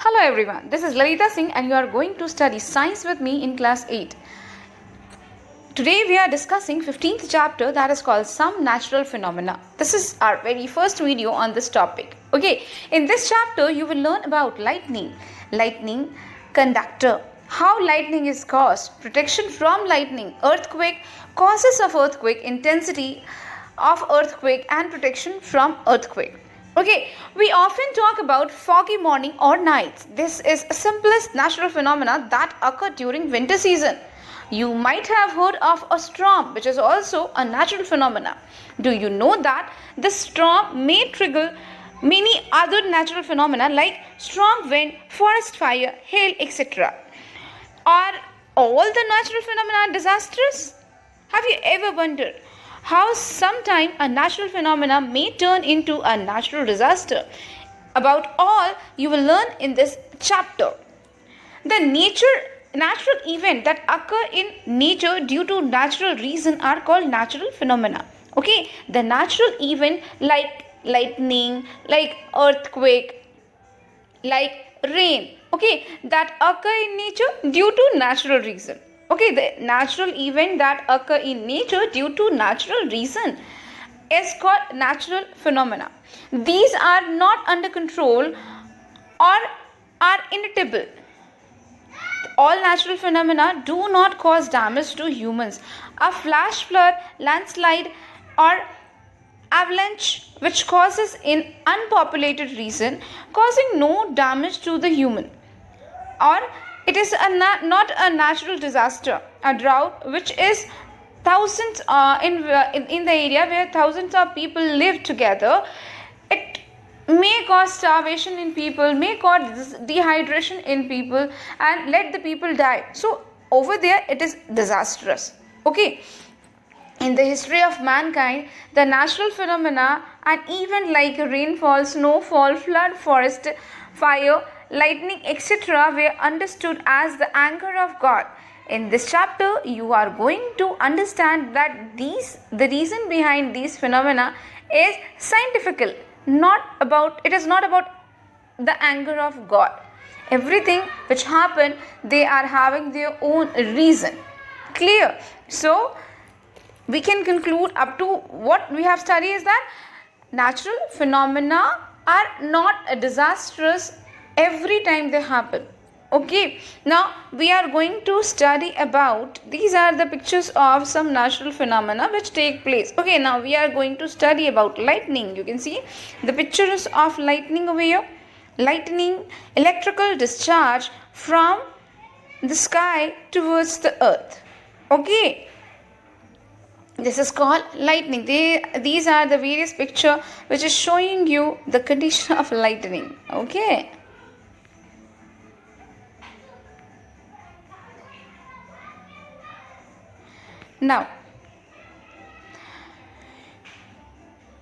Hello everyone, this is Lalita Singh and you are going to study science with me in class 8. Today we are discussing 15th chapter that is called Some Natural Phenomena. This is our very first video on this topic. Okay, in this chapter you will learn about lightning, conductor, how lightning is caused, protection from lightning, earthquake, causes of earthquake, intensity of earthquake and protection from earthquake. Okay, we often talk about foggy morning or nights. This is the simplest natural phenomena that occur during winter season. You might have heard of a storm, which is also a natural phenomena. Do you know that this storm may trigger many other natural phenomena like strong wind, forest fire, hail, etc. Are all the natural phenomena disastrous? Have you ever wondered how sometime a natural phenomena may turn into a natural disaster? About all you will learn in this chapter. The natural event that occur in nature due to natural reason are called natural phenomena. Okay, the natural event like lightning, like earthquake, like rain, okay, that occur in nature due to natural reason. Okay, the natural event that occur in nature due to natural reason is called natural phenomena. These are not under control or are inevitable. All natural phenomena do not cause damage to humans. A flash flood, landslide or avalanche which causes in unpopulated region causing no damage to the human, or it is not a natural disaster. A drought which is thousands in the area where thousands of people live together, it may cause starvation in people, may cause dehydration in people and let the people die. So over there it is disastrous. Okay, in the history of mankind, the natural phenomena, an event like rainfall, snowfall, flood, forest fire, lightning, etc., were understood as the anger of God. In this chapter, you are going to understand that the reason behind these phenomena is scientific. It is not about the anger of God. Everything which happen, they are having their own reason. Clear? So we can conclude up to what we have studied is that natural phenomena are not disastrous every time they happen. Okay, now we are going to study about, these are the pictures of some natural phenomena which take place. Okay, now we are going to study about lightning. You can see the pictures of lightning over here. Lightning, electrical discharge from the sky towards the earth. Okay, this is called lightning. These are the various picture which is showing you the condition of lightning. Okay. Now,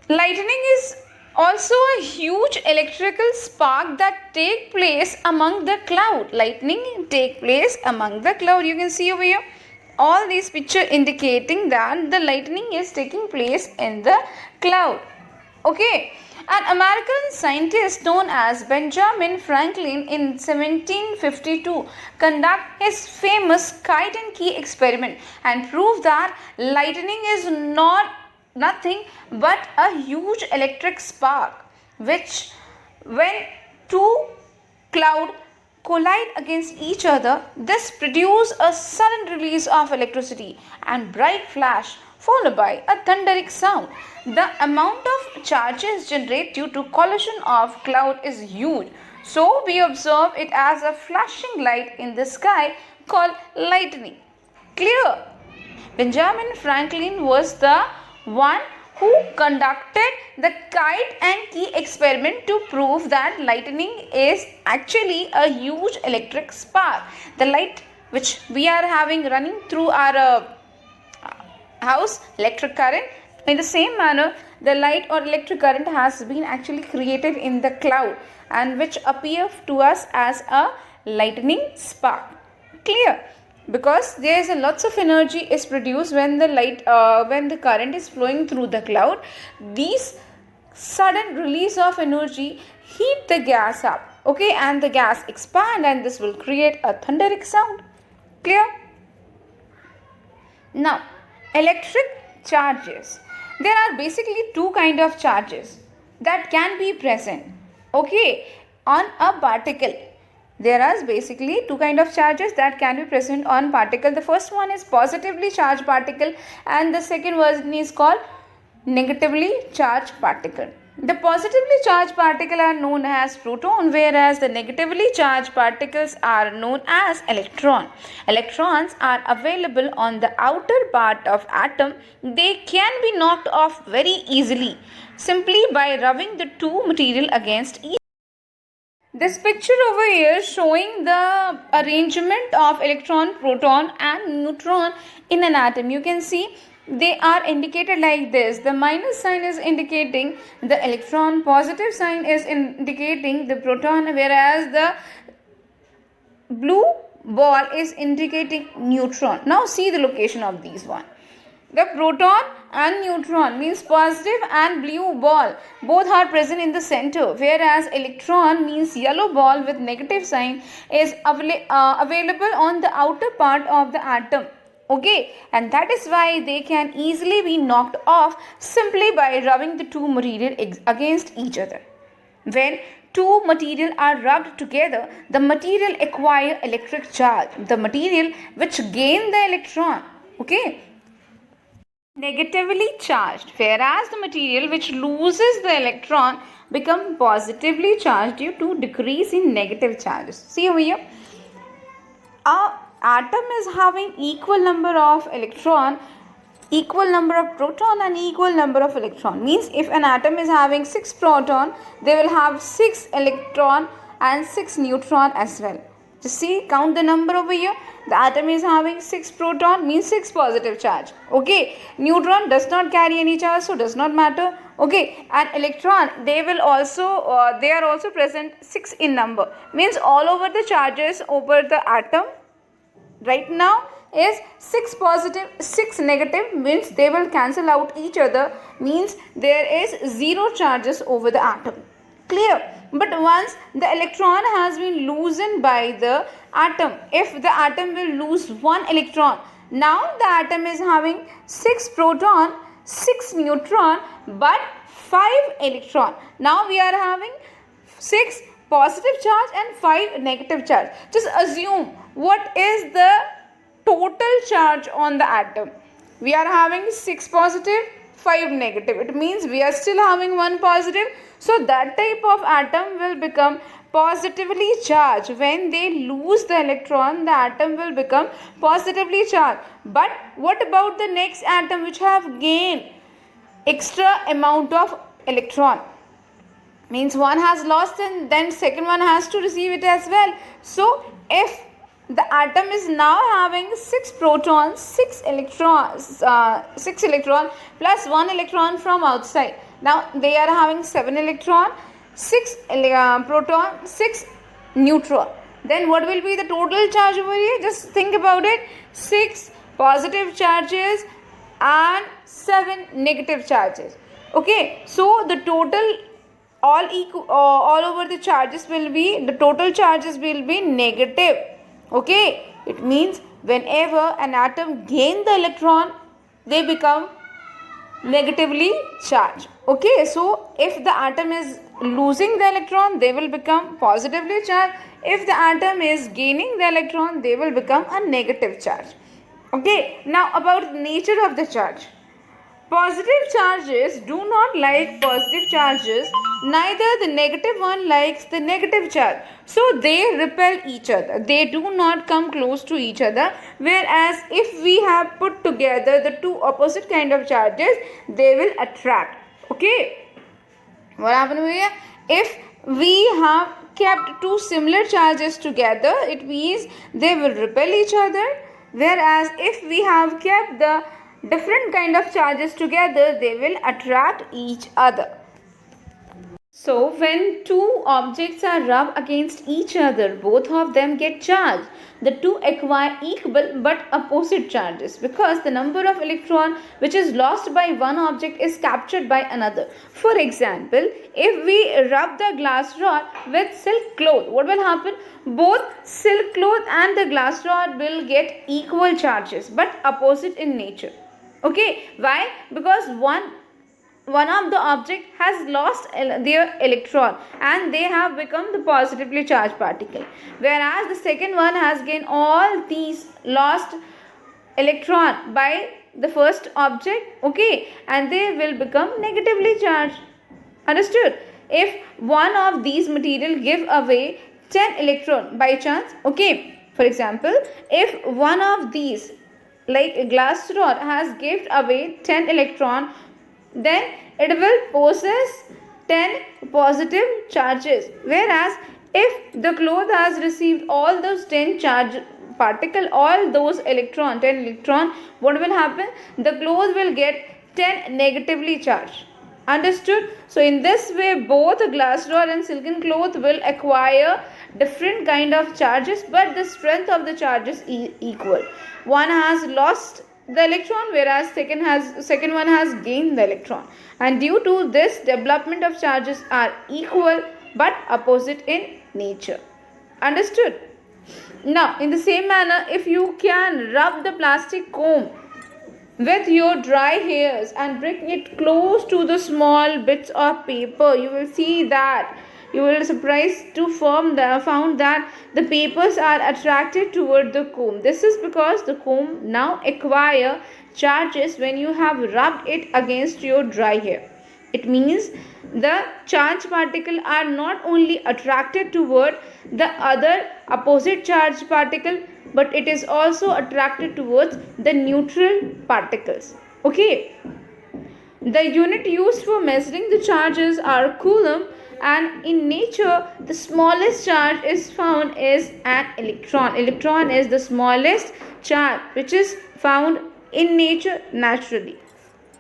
lightning is also a huge electrical spark that take place among the cloud. Lightning take place among the cloud. You can see over here all these picture indicating that the lightning is taking place in the cloud. Okay, an American scientist known as Benjamin Franklin in 1752 conduct his famous kite and key experiment and proved that lightning is nothing but a huge electric spark which, when two clouds collide against each other, this produces a sudden release of electricity and bright flash followed by a thundering sound. The amount of charges generated due to collision of cloud is huge, so we observe it as a flashing light in the sky called lightning. Clear? Benjamin Franklin was the one who conducted the kite and key experiment to prove that lightning is actually a huge electric spark. The light which we are having running through our house, electric current, in the same manner the light or electric current has been actually created in the cloud and which appear to us as a lightning spark. Clear? Because there is a lots of energy is produced when the current is flowing through the cloud. These sudden release of energy heat the gas up. Okay, and the gas expand and this will create a thundering sound. Clear? Now, electric charges. There are basically two kind of charges that can be present, okay, on a particle. There are basically two kind of charges that can be present on particle. The first one is positively charged particle and the second one is called negatively charged particle. The positively charged particles are known as proton, whereas the negatively charged particles are known as electron. Electrons are available on the outer part of atom. They can be knocked off very easily simply by rubbing the two material against each. This picture over here showing the arrangement of electron, proton and neutron in an atom. You can see they are indicated like this. The minus sign is indicating the electron, positive sign is indicating the proton, whereas the blue ball is indicating neutron. Now see the location of these one. The proton and neutron means positive and blue ball both are present in the center, whereas electron means yellow ball with negative sign is available on the outer part of the atom. Okay, and that is why they can easily be knocked off simply by rubbing the two material against each other. When two material are rubbed together, the material acquire electric charge, the material which gain the electron, okay, negatively charged, whereas the material which loses the electron become positively charged due to decrease in negative charges. See over here, a atom is having equal number of electron, equal number of proton and equal number of electron. Means if an atom is having 6 proton, they will have 6 electron and 6 neutron as well. Just see, count the number over here. The atom is having 6 proton means 6 positive charge. Okay, neutron does not carry any charge, so does not matter. Okay, and electron, they will also they are also present 6 in number. Means all over the charges over the atom right now is 6 positive, 6 negative, means they will cancel out each other, means there is 0 charges over the atom. Clear? But once the electron has been loosened by the atom, if the atom will lose 1 electron, now the atom is having 6 proton, 6 neutron but 5 electron. Now we are having 6 positive charge and 5 negative charge. Just assume what is the total charge on the atom. We are having 6 positive, 5 negative. It means we are still having 1 positive. So that type of atom will become positively charged. When they lose the electron, the atom will become positively charged. But what about the next atom which have gained extra amount of electron? Means one has lost and then second one has to receive it as well. So if the atom is now having 6 protons, 6 electrons, 6 electron plus 1 electron from outside. Now they are having 7 electron, 6 proton, 6 neutron. Then what will be the total charge over here? Just think about it. 6 positive charges and 7 negative charges. Okay, so the total all over the charges will be, the total charges will be negative. Okay, it means whenever an atom gain the electron, they become negatively charged. Okay, so if the atom is losing the electron, they will become positively charged. If the atom is gaining the electron, they will become a negative charge. Okay, now about the nature of the charge. Positive charges do not like positive charges, neither the negative one likes the negative charge. So they repel each other. They do not come close to each other. Whereas if we have put together the two opposite kind of charges, they will attract. Okay. What happened here? If we have kept two similar charges together, it means they will repel each other. Whereas if we have kept the different kind of charges together, they will attract each other. So, when two objects are rubbed against each other, both of them get charged. The two acquire equal but opposite charges because the number of electron which is lost by one object is captured by another. For example, if we rub the glass rod with silk cloth, what will happen? Both silk cloth and the glass rod will get equal charges but opposite in nature. Okay, why? Because one of the object has lost their electron and they have become the positively charged particle, whereas the second one has gained all these lost electron by the first object, okay, and they will become negatively charged. Understood? If one of these material give away 10 electron by chance, okay, for example, if one of these like a glass rod has given away 10 electron, then it will possess 10 positive charges, whereas if the cloth has received all those 10 charge particle, all those 10 electron, what will happen? The cloth will get 10 negatively charged. Understood? So in this way, both glass rod and silken cloth will acquire different kind of charges, but the strength of the charges is equal. One has lost the electron, whereas second one has gained the electron, and due to this, development of charges are equal but opposite in nature. Understood? Now, in the same manner, if you can rub the plastic comb with your dry hairs and bring it close to the small bits of paper, you will see that you will be surprised to found that the papers are attracted toward the comb. This is because the comb now acquire charges when you have rubbed it against your dry hair. It means the charged particles are not only attracted toward the other opposite charged particle, but it is also attracted towards the neutral particles. Okay. The unit used for measuring the charges are coulomb, and in nature the smallest charge is found is an electron. Electron is the smallest charge which is found in nature naturally.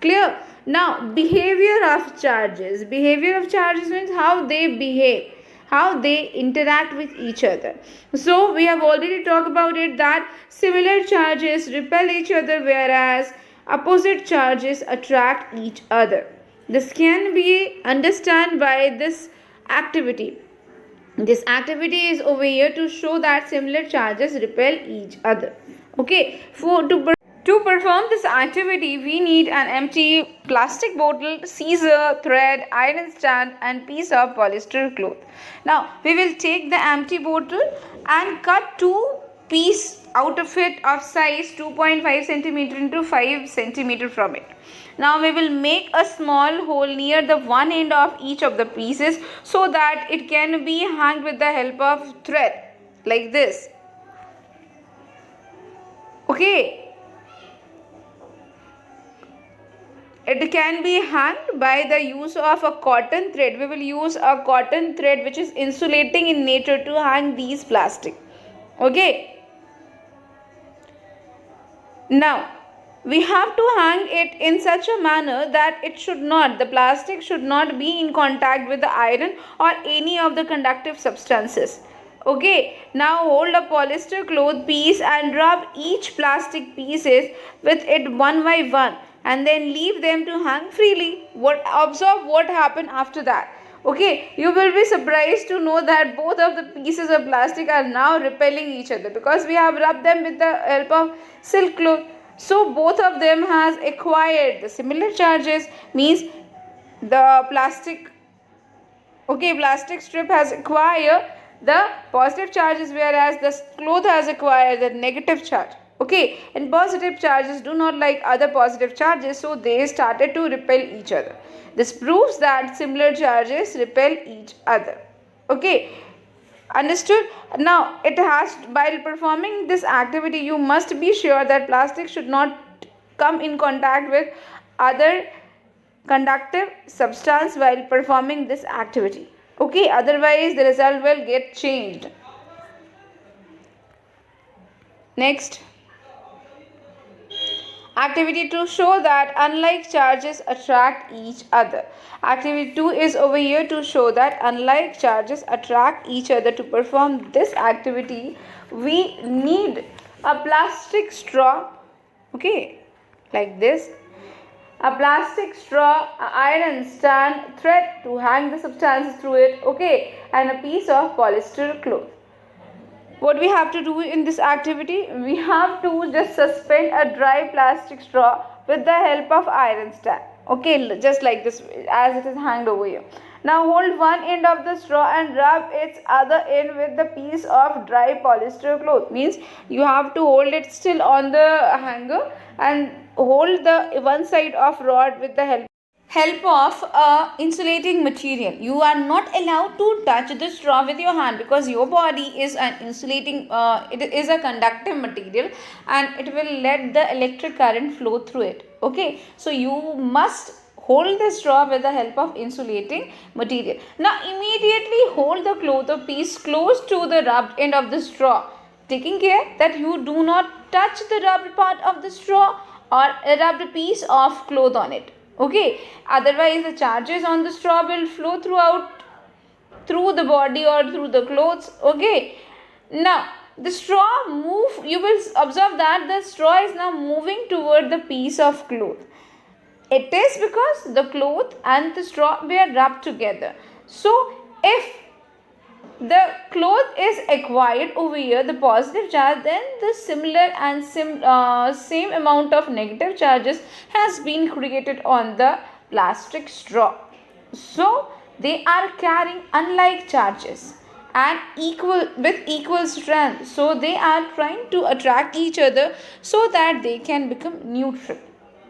Clear? Now, behavior of charges. Behavior of charges means how they behave, how they interact with each other. So, we have already talked about it that similar charges repel each other, whereas opposite charges attract each other. This can be understood by this activity. This activity is over here to show that similar charges repel each other. Okay, to perform this activity, we need an empty plastic bottle, scissor, thread, iron stand and piece of polyester cloth. Now, we will take the empty bottle and cut two pieces out of it of size 2.5 centimeter into 5 centimeter from it. Now, we will make a small hole near the one end of each of the pieces so that it can be hung with the help of thread like this. Okay. It can be hung by the use of a cotton thread. We will use a cotton thread which is insulating in nature to hang these plastic. Okay. Now, we have to hang it in such a manner that the plastic should not be in contact with the iron or any of the conductive substances. Okay, now hold a polyester cloth piece and rub each plastic pieces with it one by one and then leave them to hang freely. Observe what happened after that. Okay, you will be surprised to know that both of the pieces of plastic are now repelling each other because we have rubbed them with the help of silk cloth. So both of them has acquired the similar charges, means the plastic strip has acquired the positive charges, whereas the cloth has acquired the negative charge. Okay, and positive charges do not like other positive charges, so they started to repel each other. This proves that similar charges repel each other. Okay, understood? Now, while performing this activity, you must be sure that plastic should not come in contact with other conductive substance while performing this activity. Okay, otherwise the result will get changed. Next, Activity 2 show that unlike charges attract each other. Activity 2 is over here to show that unlike charges attract each other. To perform this activity, we need a plastic straw, okay, like this, a plastic straw, a iron stand, thread to hang the substances through it, okay, and a piece of polyester cloth. What we have to do in this activity? We have to just suspend a dry plastic straw with the help of iron stand, okay, just like this as it is hanged over here. Now hold one end of the straw and rub its other end with the piece of dry polyester cloth. Means you have to hold it still on the hanger and hold the one side of rod with the help of a insulating material. You are not allowed to touch the straw with your hand because your body is an insulating it is a conductive material and it will let the electric current flow through it, okay. So you must hold the straw with the help of insulating material. Now immediately hold the cloth or piece close to the rubbed end of the straw, taking care that you do not touch the rubbed part of the straw or a rubbed piece of cloth on it, okay. Otherwise the charges on the straw will flow through the body or through the clothes, okay. Now the straw move, you will observe that the straw is now moving toward the piece of cloth. It is because the cloth and the straw were rubbed together. So if the cloth is acquired over here, the positive charge, then the similar and same amount of negative charges has been created on the plastic straw. So they are carrying unlike charges and with equal strength. So they are trying to attract each other so that they can become neutral,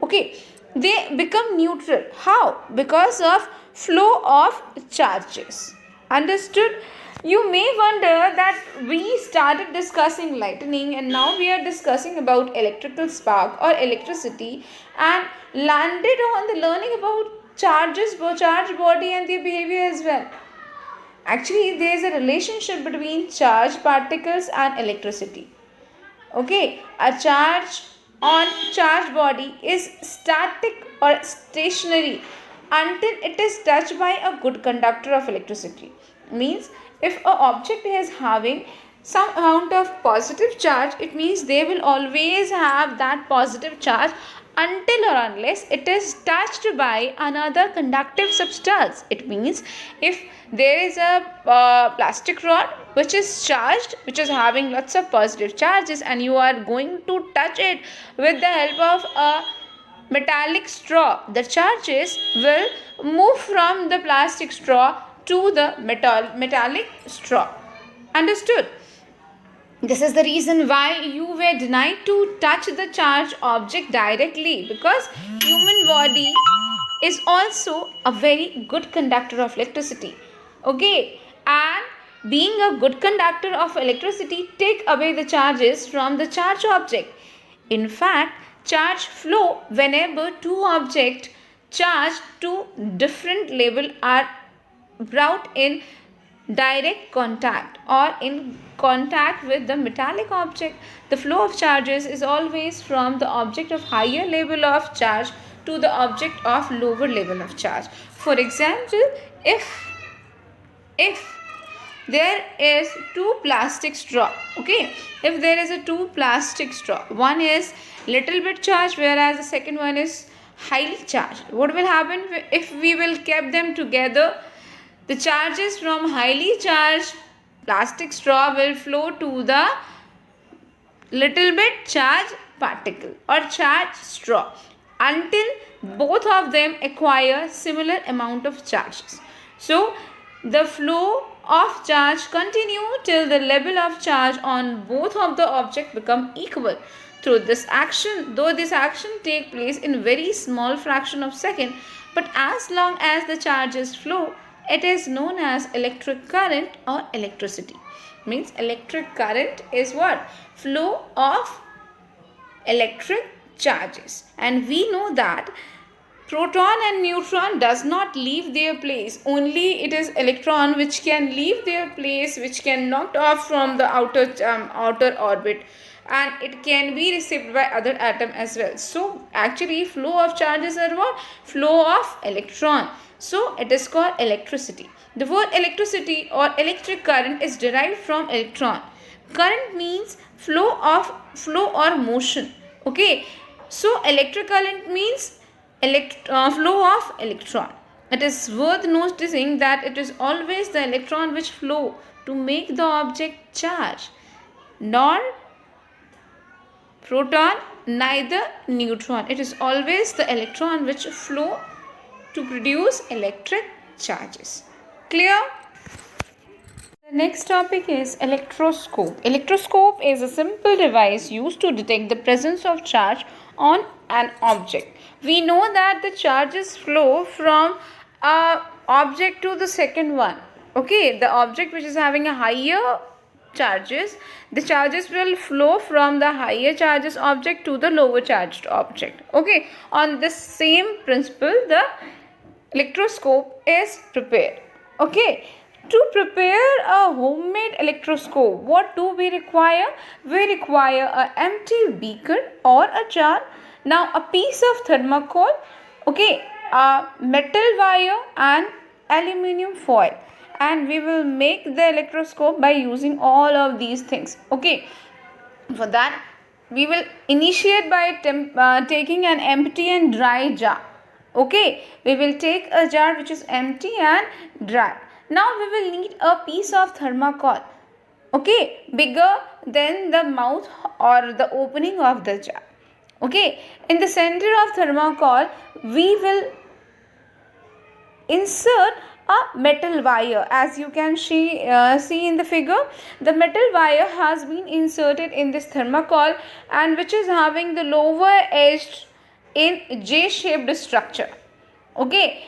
okay. They become neutral. How? Because of flow of charges. Understood? You may wonder that we started discussing lightning and now we are discussing about electrical spark or electricity and landed on the learning about charges, charge body and their behavior as well. Actually, there is a relationship between charged particles and electricity. Okay, a charge on charged body is static or stationary until it is touched by a good conductor of electricity. Means if an object is having some amount of positive charge, it means they will always have that positive charge until or unless it is touched by another conductive substance. It means if there is a plastic rod which is charged, which is having lots of positive charges, and you are going to touch it with the help of a metallic straw, the charges will move from the plastic straw to the metallic straw. Understood? This is the reason why you were denied to touch the charged object directly, because human body is also a very good conductor of electricity, okay. And being a good conductor of electricity, take away the charges from the charged object. In fact, charge flow whenever two objects charged to different level are brought in direct contact or in contact with the metallic object. The flow of charges is always from the object of higher level of charge to the object of lower level of charge. For example, if there is two plastic straw, okay, if there is a two plastic straw, one is little bit charged whereas the second one is highly charged, what will happen if we will keep them together? The charges from highly charged plastic straw will flow to the little bit charged particle or charged straw until both of them acquire similar amount of charges. So the flow of charge continue till the level of charge on both of the object become equal. Through this action, though this action take place in very small fraction of second, but as long as the charges flow, it is known as electric current or electricity. Means electric current is what? Flow of electric charges. And we know that proton and neutron does not leave their place. Only it is electron which can leave their place, which can knocked off from the outer orbit and it can be received by other atom as well. So actually flow of charges are what? Flow of electron. So it is called electricity. The word electricity or electric current is derived from electron. Current means flow or motion. Okay. So electric current means flow of electron. It is worth noticing that it is always the electron which flow to make the object charge, nor proton, neither neutron. It is always the electron which flow to produce electric charges. Clear? The next topic is electroscope. Electroscope is a simple device used to detect the presence of charge on an object. We know that the charges flow from a object to the second one. Okay, the object which is having a higher charges, the charges will flow from the higher charges object to the lower charged object. Okay, on the same principle, the electroscope is prepared. Okay, to prepare a homemade electroscope, what do we require? We require an empty beaker or a jar. Now a piece of thermocol, okay, a metal wire and aluminium foil, and we will make the electroscope by using all of these things. Okay, for that we will initiate by taking an empty and dry jar. Okay, we will take a jar which is empty and dry. Now we will need a piece of thermocol, okay, bigger than the mouth or the opening of the jar. Okay, in the center of thermocol we will insert a metal wire. As you can see in the figure, the metal wire has been inserted in this thermocol, and which is having the lower edge in J-shaped structure. Okay,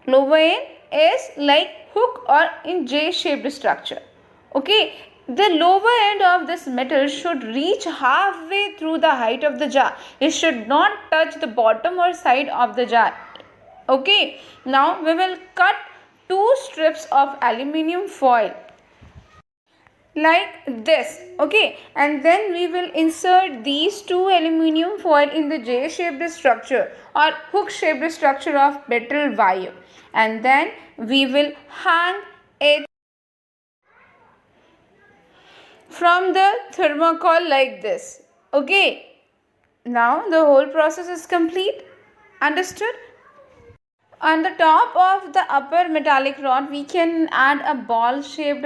lower end is like hook or in J-shaped structure. Okay, the lower end of this metal should reach halfway through the height of the jar. It should not touch the bottom or side of the jar. Okay, now we will cut 2 strips of aluminium foil like this. Okay, and then we will insert these 2 aluminium foil in the J-shaped structure or hook shaped structure of metal wire, and then we will hang it from the thermocol like this. Okay, now the whole process is complete. Understood? On the top of the upper metallic rod, we can add a ball shaped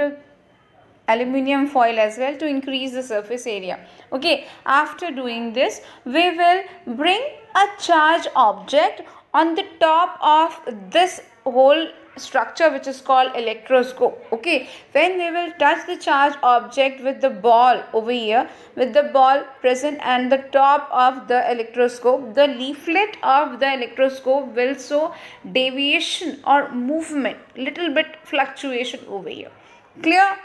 aluminium foil as well to increase the surface area. Okay, after doing this, we will bring a charge object on the top of this whole structure which is called electroscope. Okay, when we will touch the charge object with the ball over here, with the ball present and the top of the electroscope, the leaflet of the electroscope will show deviation or movement, little bit fluctuation over here. Clear?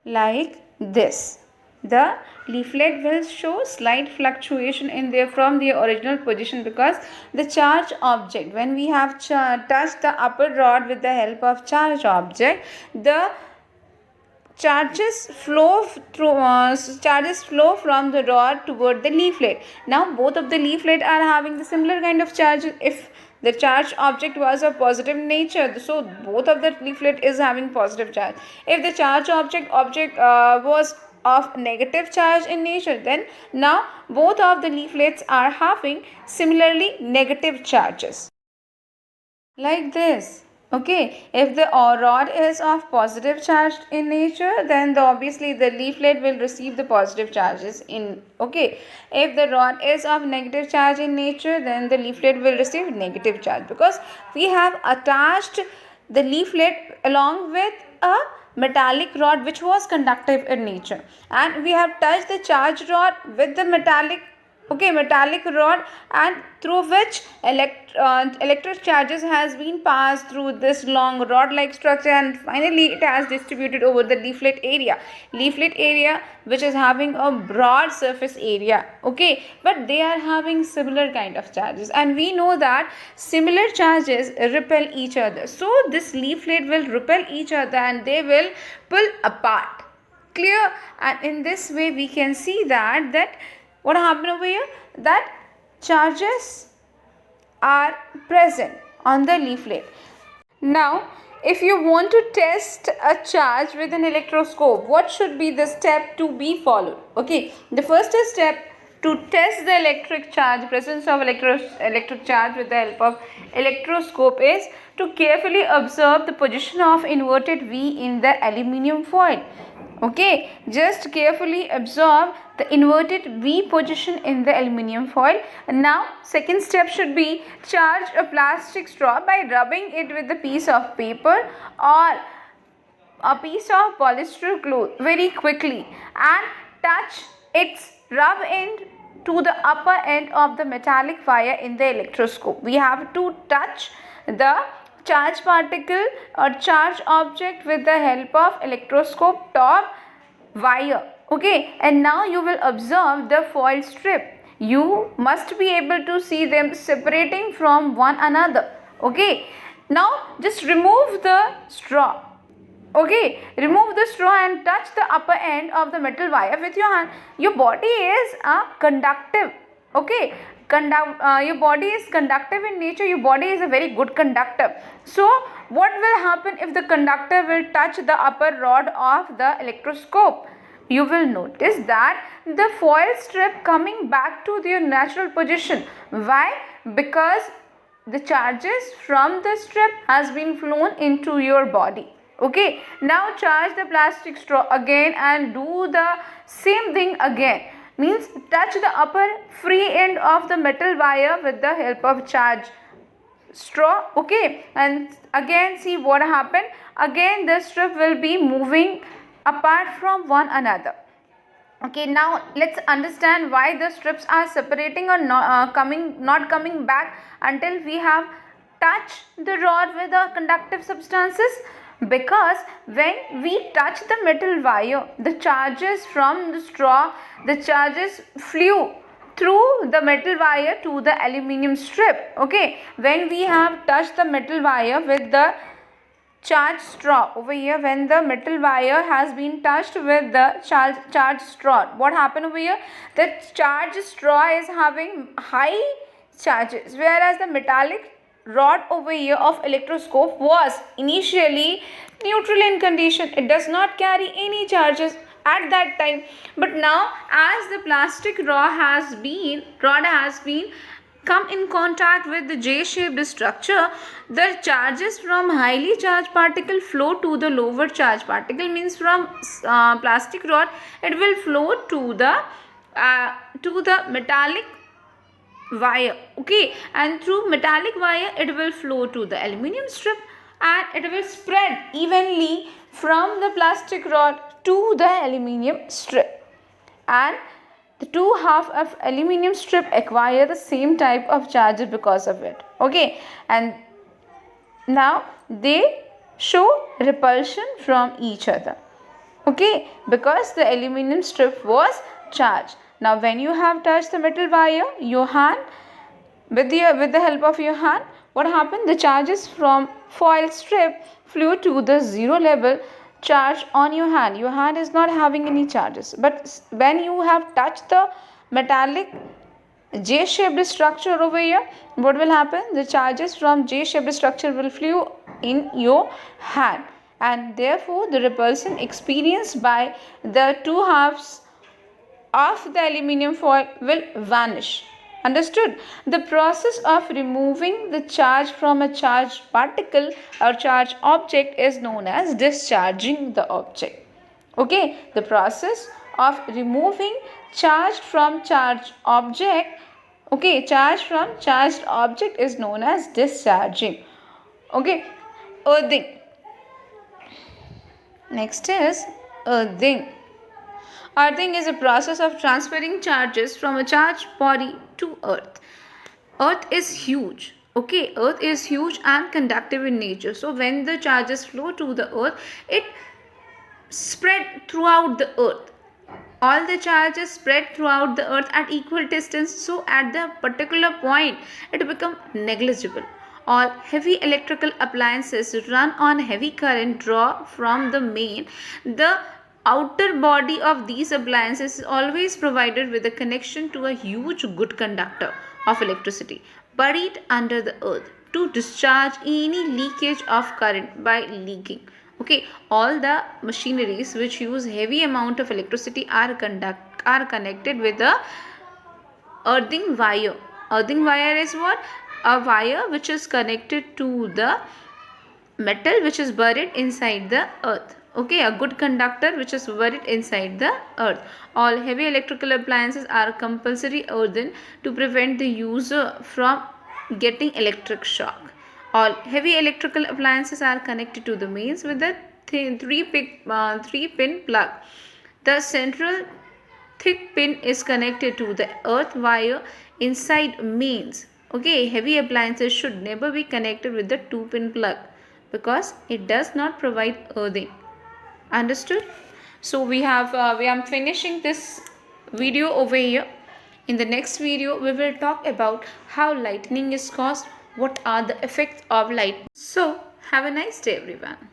Like this. The leaflet will show slight fluctuation in there from the original position, because the charge object, when we have touched the upper rod with the help of charge object, the charges flow from the rod toward the leaflet. Now both of the leaflet are having the similar kind of charge. If the charge object was of positive nature, so both of the leaflet is having positive charge. If the charge object was of negative charge in nature, then now both of the leaflets are having similarly negative charges like this. Okay, if the rod is of positive charge in nature, then obviously the leaflet will receive the positive charges in. Okay, if the rod is of negative charge in nature, then the leaflet will receive negative charge, because we have attached the leaflet along with a metallic rod which was conductive in nature, and we have touched the charge rod with the metallic rod, and through which electric charges has been passed through this long rod like structure, and finally it has distributed over the leaflet area which is having a broad surface area. Okay, but they are having similar kind of charges, and we know that similar charges repel each other. So this leaflet will repel each other and they will pull apart. Clear? And in this way we can see that what happened over here, that charges are present on the leaflet. Now if you want to test a charge with an electroscope, what should be the step to be followed? Okay, the first step to test the electric charge, presence of electric charge with the help of electroscope, is to carefully observe the position of inverted V in the aluminium foil. Okay, just carefully observe the inverted V position in the aluminium foil. And now second step should be charge a plastic straw by rubbing it with a piece of paper or a piece of polyester cloth very quickly and touch its rub end to the upper end of the metallic wire in the electroscope. We have to touch the charge particle or charge object with the help of electroscope top wire. Okay, and now you will observe the foil strip. You must be able to see them separating from one another. Okay, now just remove the straw. Okay, remove the straw and touch the upper end of the metal wire with your hand. Your body is conductive. Okay, your body is conductive in nature. Your body is a very good conductor. So what will happen if the conductor will touch the upper rod of the electroscope? You will notice that the foil strip coming back to their natural position. Why? Because the charges from the strip has been flown into your body. Okay, now charge the plastic straw again and do the same thing again. Means touch the upper free end of the metal wire with the help of charge straw. Okay, and again see what happened. Again the strip will be moving apart from one another. Okay, now let's understand why the strips are separating or not coming back until we have touched the rod with the conductive substances. Because when we touch the metal wire, the charges from the straw, the charges flew through the metal wire to the aluminium strip. Okay, when we have touched the metal wire with the charge straw over here, when the metal wire has been touched with the charge straw, what happened over here? The charge straw is having high charges, whereas the metallic rod over here of electroscope was initially neutral in condition. It does not carry any charges at that time, but now as the plastic rod has been come in contact with the J-shaped structure, the charges from highly charged particle flow to the lower charged particle. Means from plastic rod it will flow to the metallic wire. Okay, and through metallic wire it will flow to the aluminium strip and it will spread evenly from the plastic rod to the aluminium strip, and the two half of aluminium strip acquire the same type of charges because of it. Okay, and now they show repulsion from each other. Okay, because the aluminium strip was charged. Now when you have touched the metal wire, your hand, with the help of your hand, what happened? The charges from foil strip flew to the zero level charge on your hand. Your hand is not having any charges, but when you have touched the metallic J-shaped structure over here, what will happen? The charges from J-shaped structure will flew in your hand, and therefore the repulsion experienced by the two halves of the aluminium foil will vanish. Understood? The process of removing the charge from a charged particle or charged object is known as discharging the object. Okay, the process of removing charge from charged object, charge from charged object is known as discharging. Okay, earthing. Next is earthing. Earthing is a process of transferring charges from a charged body to earth. Earth is huge. Okay, earth is huge and conductive in nature. So when the charges flow to the earth, it spread throughout the earth. All the charges spread throughout the earth at equal distance. So at the particular point, it becomes negligible. All heavy electrical appliances run on heavy current draw from the main. The outer body of these appliances is always provided with a connection to a huge good conductor of electricity buried under the earth to discharge any leakage of current by leaking. Okay, all the machineries which use heavy amount of electricity are connected with the earthing wire. Earthing wire is what? A wire which is connected to the metal which is buried inside the earth. Okay, a good conductor which is buried inside the earth. All heavy electrical appliances are compulsory earthen to prevent the user from getting electric shock. All heavy electrical appliances are connected to the mains with a three-pin plug. The central thick pin is connected to the earth wire inside mains. Okay, heavy appliances should never be connected with the 2-pin plug because it does not provide earthing. Understood? So we am finishing this video over here. In the next video we will talk about how lightning is caused, what are the effects of lightning. So have a nice day everyone.